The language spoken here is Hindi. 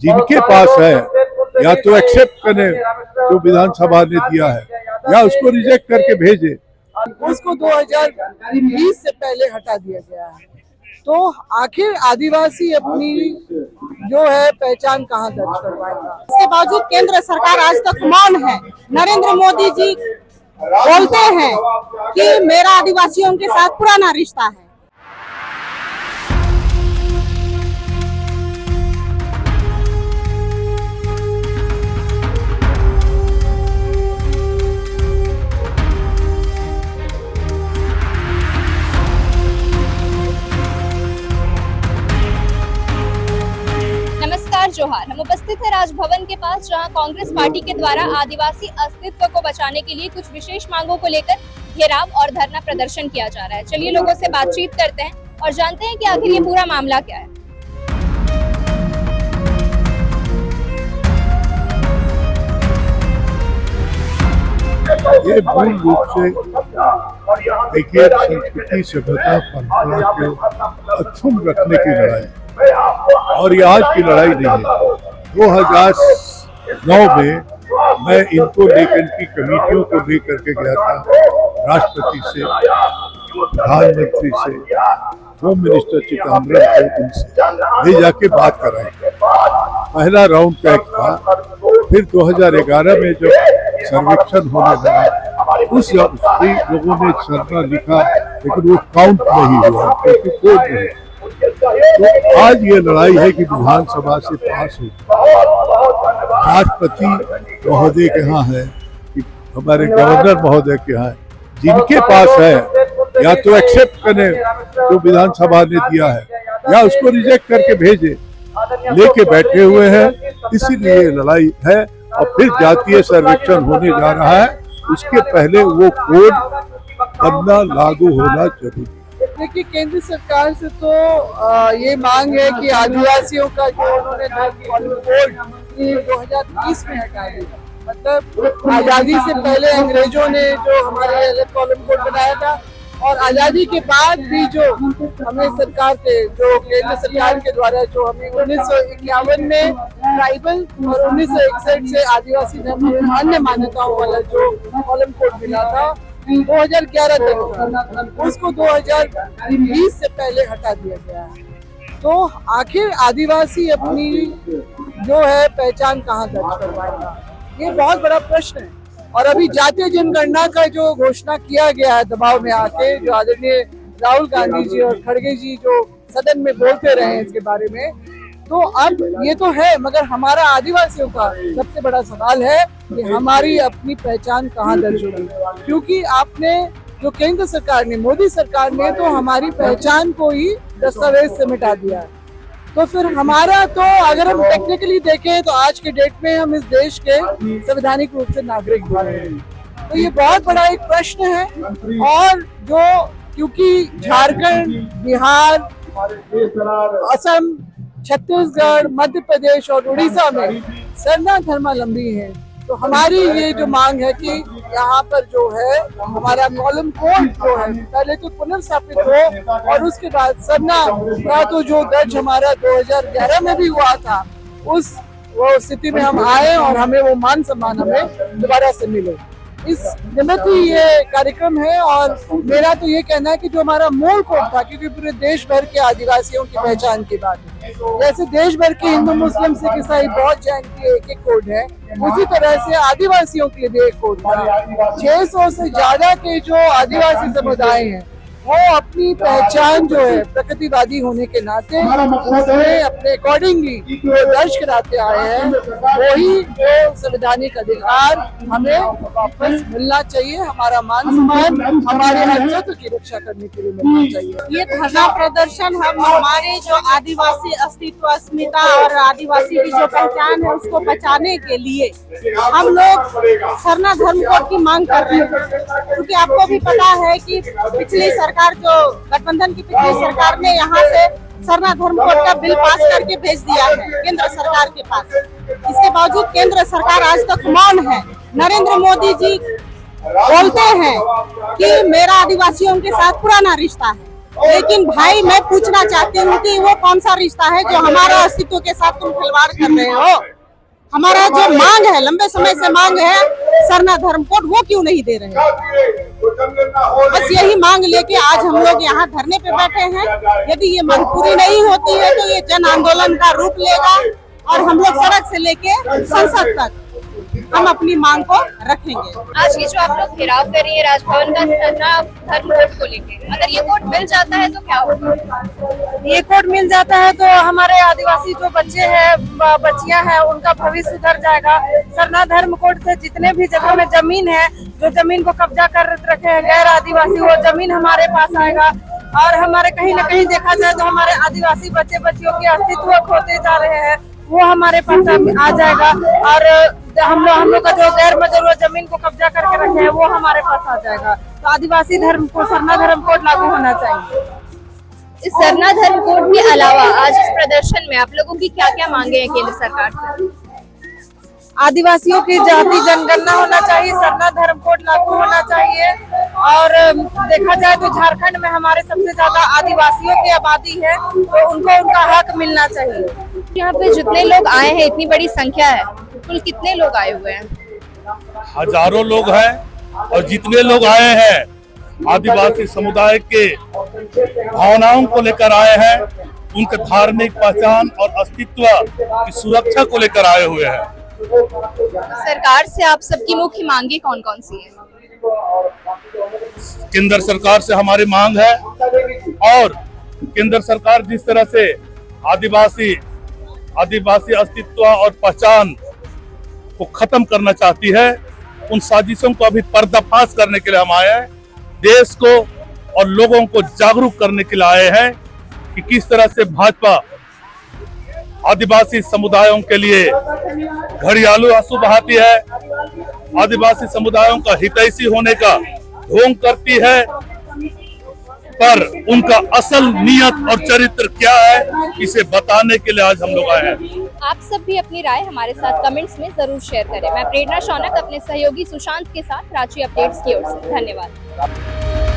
जिनके पास है या तो एक्सेप्ट करें जो विधानसभा ने दिया है या उसको रिजेक्ट करके भेजे। उसको 2020 से पहले हटा दिया गया है। तो आखिर आदिवासी अपनी जो है पहचान कहाँ दर्ज करवाएगा? इसके बावजूद केंद्र सरकार आज तक मौन है। नरेंद्र मोदी जी बोलते हैं कि मेरा आदिवासियों के साथ पुराना रिश्ता है। नमस्कार जोहार। हम उपस्थित हैं राजभवन के पास, जहां कांग्रेस पार्टी के द्वारा आदिवासी अस्तित्व को बचाने के लिए कुछ विशेष मांगों को लेकर घेराव और धरना प्रदर्शन किया जा रहा है। चलिए लोगों से बातचीत करते हैं और जानते हैं कि आखिर ये पूरा मामला क्या है। ये मूल रूप से देखिए संस्कृति सभ्यता परंपरा को अक्षुण्ण रखने की लड़ाई, और ये आज की लड़ाई नहीं है। 2009 में मैं इनको लेकर की कमेटियों को लेकर के गया था राष्ट्रपति से, प्रधानमंत्री से, होम मिनिस्टर चिदम्बरम से, उनसे ले जाके बात कराई। पहला राउंड तय था। फिर 2011 में जब सर्वेक्षण होने लगा उस लोगों ने सरना लिखा, लेकिन वो काउंट नहीं हुआ क्योंकि कोड नहीं। तो आज ये लड़ाई है कि विधानसभा से पास हो, राष्ट्रपति महोदय के यहाँ है कि हमारे गवर्नर महोदय के यहाँ है। जिनके पास है या तो एक्सेप्ट करें जो विधानसभा ने दिया है या उसको रिजेक्ट करके भेजे, लेके बैठे हुए हैं। इसीलिए लड़ाई है। और फिर जातीय सर्वेक्षण होने जा रहा है, उसके पहले वो कोड बनना, लागू होना जरूरी है। देखिए, केंद्र सरकार से तो ये मांग है कि आदिवासियों का जो उन्होंने कोड 2020 में हटा दिया। मतलब आजादी से पहले अंग्रेजों ने जो हमारे अलग कॉलम कोड बनाया था, और आजादी के बाद भी जो हमें सरकार के जो केंद्र सरकार के द्वारा जो हमें 1951 में ट्राइबल और 1961 से आदिवासी धर्म अन्य मान्यताओं वाला जो कॉलम कोड मिला था 2011 तक, उसको 2020 से पहले हटा दिया गया है। तो आखिर आदिवासी अपनी जो है पहचान कहाँ दर्ज करवाएगा? ये बहुत बड़ा प्रश्न है। और अभी जातीय जनगणना का जो घोषणा किया गया है दबाव में आके, जो आदरणीय राहुल गांधी जी और खड़गे जी जो सदन में बोलते रहे हैं इसके बारे में, तो अब ये तो है, मगर हमारा आदिवासियों का सबसे बड़ा सवाल है कि हमारी अपनी पहचान कहाँ दर्ज होगी। क्योंकि आपने जो केंद्र सरकार ने, मोदी सरकार ने तो हमारी पहचान को ही दस्तावेज से मिटा दिया है। तो फिर हमारा तो अगर हम टेक्निकली देखें तो आज के डेट में हम इस देश के संवैधानिक रूप से नागरिक हैं। तो ये बहुत बड़ा एक प्रश्न है। और जो क्योंकि झारखंड, बिहार, असम, छत्तीसगढ़, मध्य प्रदेश और उड़ीसा में सरना धर्मावलंबी हैं, तो हमारी ये जो मांग है कि यहाँ पर जो है हमारा कॉलम कोड जो है पहले तो पुनर्स्थापित हो, और उसके बाद सरना का तो जो दर्ज हमारा 2011 में भी हुआ था, उस वो स्थिति में हम आए और हमें वो मान सम्मान हमें दोबारा से मिले। इस निमित्त ही ये कार्यक्रम है। और मेरा तो ये कहना है कि जो हमारा मूल कोड था, क्योंकि पूरे देश भर के आदिवासियों की पहचान की बात है, जैसे देश भर के हिंदू, मुस्लिम, सिख, ईसाई, बौद्ध, जैन के एक कोड है, उसी तरह से आदिवासियों के लिए भी एक कोड था। 600 से ज्यादा के जो आदिवासी समुदाय हैं वो अपनी पहचान जो है प्रकृतिवादी होने के नाते उसमें अपने अकॉर्डिंगली जो दर्ज कराते आए हैं, वही जो संवैधानिक अधिकार हमें वापस मिलना चाहिए। हमारा मान सम्मान, हमारे अस्तित्व की रक्षा करने के लिए मिलना चाहिए। ये धरना प्रदर्शन हम हमारे जो आदिवासी अस्तित्व, अस्मिता और आदिवासी की जो पहचान है उसको बचाने के लिए हम लोग सरना धर्म कोड की मांग कर रहे हैं। क्योंकि आपको भी पता है कि पिछली सरकार, जो गठबंधन की पिछली सरकार ने यहाँ से सरना धर्म कोड का बिल पास करके भेज दिया है केंद्र सरकार के पास। इसके बावजूद केंद्र सरकार आज तक मौन है। नरेंद्र मोदी जी बोलते हैं कि मेरा आदिवासियों के साथ पुराना रिश्ता है, लेकिन भाई मैं पूछना चाहती हूँ कि वो कौन सा रिश्ता है जो हमारा अस्तित्व के साथ तुम खिलवाड़ कर रहे हो। हमारा जो मांग है, लंबे समय से मांग है सरना धर्म कोड, वो क्यों नहीं दे रहे हैं? बस यही मांग लेके आज हम लोग यहाँ धरने पे बैठे हैं। यदि ये मांग पूरी नहीं होती है तो ये जन आंदोलन का रूप लेगा और हम लोग सड़क से लेके संसद तक हम अपनी मांग को रखेंगे। आज ये जो आप लोग घेराव कर रही है राजभवन का सरना धर्म कोड को लेके, अगर ये कोड मिल जाता है तो क्या होगा? ये कोड मिल जाता है तो हमारे आदिवासी जो बच्चे हैं, बच्चियां हैं, उनका भविष्य सुधर जाएगा। सरना धर्म कोड से जितने भी जगह में जमीन है, जो जमीन को कब्जा कर रखे हैं गैर आदिवासी, वो जमीन हमारे पास आएगा। और हमारे कहीं न कहीं देखा जाए तो हमारे आदिवासी बच्चे बच्चियों के अस्तित्व खोते जा रहे हैं, वो हमारे पास आ जाएगा। और हम लोग का जो गैर मजरूर जमीन को कब्जा करके रखे हैं, वो हमारे पास आ जाएगा। तो आदिवासी धर्म को सरना धर्म कोड लागू होना चाहिए। इस सरना धर्म कोड के अलावा आज इस प्रदर्शन में आप लोगों की क्या क्या मांगे हैं केंद्र सरकार से? आदिवासियों की जाति जनगणना होना चाहिए, सरना धर्म कोड लागू होना चाहिए। और देखा जाए तो झारखंड में हमारे सबसे ज्यादा आदिवासियों की आबादी है, तो उनको उनका हक मिलना चाहिए। यहाँ पे जितने लोग आए हैं, इतनी बड़ी संख्या है, कुल कितने लोग आए हुए हैं? हजारों लोग हैं और जितने लोग आए हैं आदिवासी समुदाय के भावनाओं को लेकर आए हैं, उनके धार्मिक पहचान और अस्तित्व की सुरक्षा को लेकर आए हुए हैं। सरकार से आप सबकी मुख्य मांगे कौन कौन सी है? केंद्र सरकार से हमारी मांग है, और केंद्र सरकार जिस तरह से आदिवासी अस्तित्व और पहचान को खत्म करना चाहती है, उन साजिशों को अभी पर्दाफाश करने के लिए हम आए हैं। देश को और लोगों को जागरूक करने के लिए आए हैं कि किस तरह से भाजपा आदिवासी समुदायों के लिए घड़ियालू आंसू बहाती है, आदिवासी समुदायों का हितैषी होने का ढोंग करती है, पर उनका असल नियत और चरित्र क्या है, इसे बताने के लिए आज हम लोग आए हैं। आप सब भी अपनी राय हमारे साथ कमेंट्स में जरूर शेयर करें। मैं प्रेरणा शौनक अपने सहयोगी सुशांत के साथ रांची अपडेट्स की ओर से। धन्यवाद।